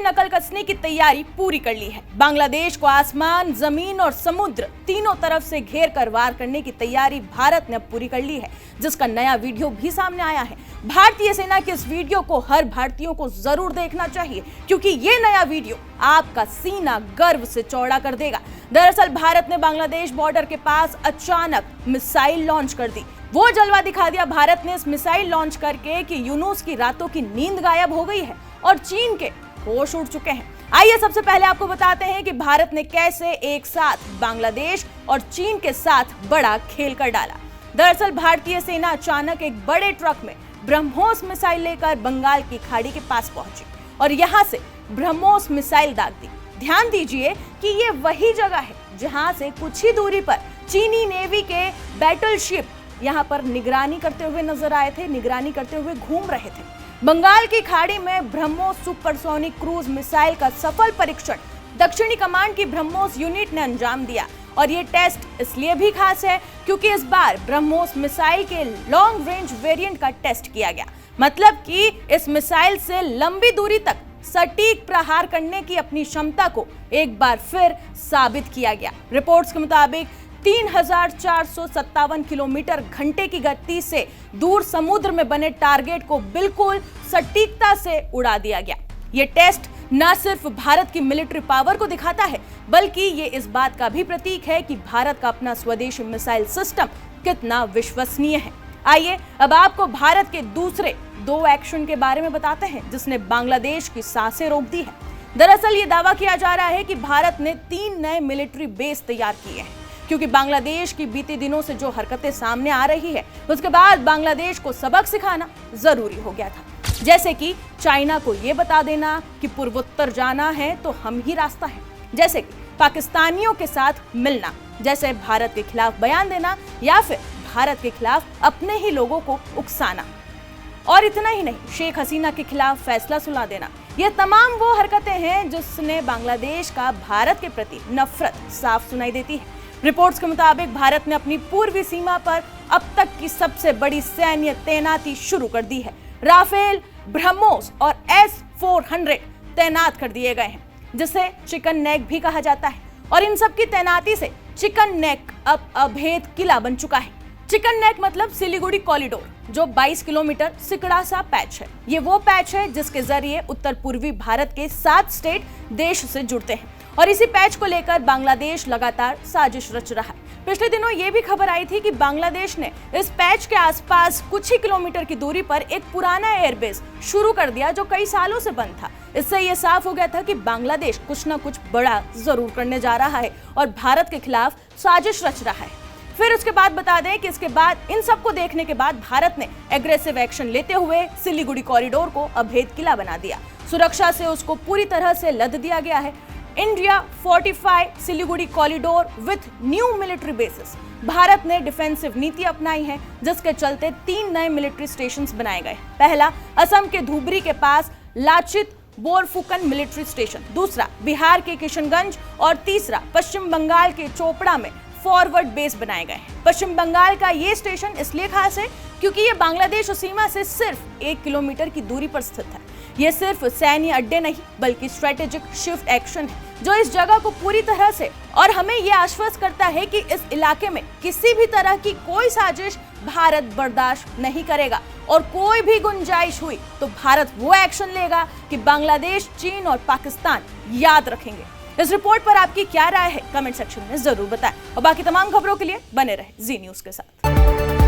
नकल कसने की तैयारी पूरी कर ली है। बांग्लादेश को आसमान, जमीन और समुद्र तीनों तरफ से घेर कर वार करने की तैयारी भारत ने अब पूरी कर ली है, जिसका नया वीडियो भी सामने आया है। भारतीय सेना के इस वीडियो को हर भारतीयों को जरूर देखना चाहिए, क्योंकि ये नया वीडियो आपका सीना गर्व से चौड़ा कर देगा। दरअसल भारत ने बांग्लादेश बॉर्डर के पास अचानक मिसाइल लॉन्च कर दी। वो जलवा दिखा दिया भारत ने इस मिसाइल लॉन्च करके कि यूनुस की रातों की नींद गायब हो गई है और चीन के होश उड़ चुके हैं। आइए सबसे पहले आपको बताते हैं कि भारत ने कैसे एक साथ बांग्लादेश और चीन के साथ बड़ा खेल कर डाला। दरअसल भारतीय सेना अचानक एक बड़े ट्रक में ब्रह्मोस मिसाइल लेकर बंगाल की खाड़ी के पास पहुंची और यहां से ब्रह्मोस मिसाइल दाग दी। ध्यान दीजिए कि ये वही जगह है जहां से कुछ ही दूरी पर चीनी नेवी के बैटलशिप यहां पर निगरानी करते हुए नजर आए थे, निगरानी करते हुए घूम रहे थे। बंगाल की खाड़ी में ब्रह्मोस सुपरसोनिक क्रूज मिसाइल का सफल परीक्षण दक्षिणी कमांड की ब्रह्मोस यूनिट ने अंजाम दिया और ये टेस्ट इसलिए भी खास है क्योंकि इस बार ब्रह्मोस मिसाइल के लॉन्ग रेंज वेरिएंट का टेस्ट किया गया। मतलब कि इस मिसाइल से लंबी दूरी तक सटीक प्रहार करने की अपनी क्षमता को एक बार फिर साबित किया गया। रिपोर्ट्स के मुताबिक 3457 किलोमीटर घंटे की गति से दूर समुद्र में बने टारगेट को बिल्कुल सटीकता से उड़ा दिया गया। यह टेस्ट न सिर्फ भारत की मिलिट्री पावर को दिखाता है, बल्कि ये इस बात का भी प्रतीक है कि भारत का अपना स्वदेशी मिसाइल सिस्टम कितना विश्वसनीय है। आइए अब आपको भारत के दूसरे दो एक्शन के बारे में बताते हैं जिसने बांग्लादेश की सांसें रोक दी है। दरअसल ये दावा किया जा रहा है कि भारत ने 3 नए मिलिट्री बेस तैयार किए हैं, क्योंकि बांग्लादेश की बीते दिनों से जो हरकतें सामने आ रही है उसके बाद बांग्लादेश को सबक सिखाना जरूरी हो गया था। जैसे कि चाइना को यह बता देना कि पूर्वोत्तर जाना है तो हम ही रास्ता है, जैसे कि पाकिस्तानियों के साथ मिलना, जैसे भारत के खिलाफ बयान देना या फिर भारत के खिलाफ अपने ही लोगों को उकसाना। और इतना ही नहीं, शेख हसीना के खिलाफ फैसला सुना देना। ये तमाम वो हरकतें हैं जिसने बांग्लादेश का भारत के प्रति नफरत साफ सुनाई देती है। रिपोर्ट्स के मुताबिक भारत ने अपनी पूर्वी सीमा पर अब तक की सबसे बड़ी सैन्य तैनाती शुरू कर दी है। राफेल, ब्रह्मोस और S-400 तैनात कर दिए गए हैं, जिसे चिकन नेक भी कहा जाता है। और इन सब की तैनाती से चिकन नेक अब अभेद किला बन चुका है। चिकन नेक मतलब सिलीगुड़ी कॉरिडोर, जो 22 किलोमीटर सिकड़ा सा पैच है। ये वो पैच है जिसके जरिए उत्तर पूर्वी भारत के 7 स्टेट देश से जुड़ते हैं और इसी पैच को लेकर बांग्लादेश लगातार साजिश रच रहा है। पिछले दिनों ये भी खबर आई थी कि बांग्लादेश ने इस पैच के आसपास कुछ ही किलोमीटर की दूरी पर एक पुराना एयरबेस शुरू कर दिया जो कई सालों से बंद था। इससे ये साफ हो गया था कि बांग्लादेश कुछ ना कुछ बड़ा जरूर करने जा रहा है और भारत के खिलाफ साजिश रच रहा है। फिर उसके बाद बता दें कि इसके बाद इन सबको देखने के बाद भारत ने एग्रेसिव एक्शन लेते हुए सिलीगुड़ी कॉरिडोर को अभेद किला बना दिया। सुरक्षा से उसको पूरी तरह से लद दिया गया है। India fortify Siliguri corridor with new military bases. Bharat ने डिफेंसिव नीति अपनाई है, जिसके चलते 3 नए मिलिट्री स्टेशंस बनाए गए। पहला असम के धुबरी के पास लाचित बोरफुकन मिलिट्री स्टेशन, दूसरा बिहार के किशनगंज और तीसरा पश्चिम बंगाल के चोपड़ा में फॉरवर्ड बेस बनाए गए हैं। पश्चिम बंगाल का ये स्टेशन इसलिए खास है क्योंकि ये बांग्लादेश सीमा से सिर्फ 1 किलोमीटर की दूरी पर स्थित है। ये सिर्फ सैन्य अड्डे नहीं बल्कि स्ट्रेटेजिक शिफ्ट एक्शन है जो इस जगह को पूरी तरह से और हमें ये आश्वस्त करता है कि इस इलाके में किसी भी तरह की कोई साजिश भारत बर्दाश्त नहीं करेगा और कोई भी गुंजाइश हुई तो भारत वो एक्शन लेगा कि बांग्लादेश, चीन और पाकिस्तान याद रखेंगे। इस रिपोर्ट पर आपकी क्या राय है कमेंट सेक्शन में जरूर बताएं और बाकी तमाम खबरों के लिए बने रहे जी न्यूज़ के साथ।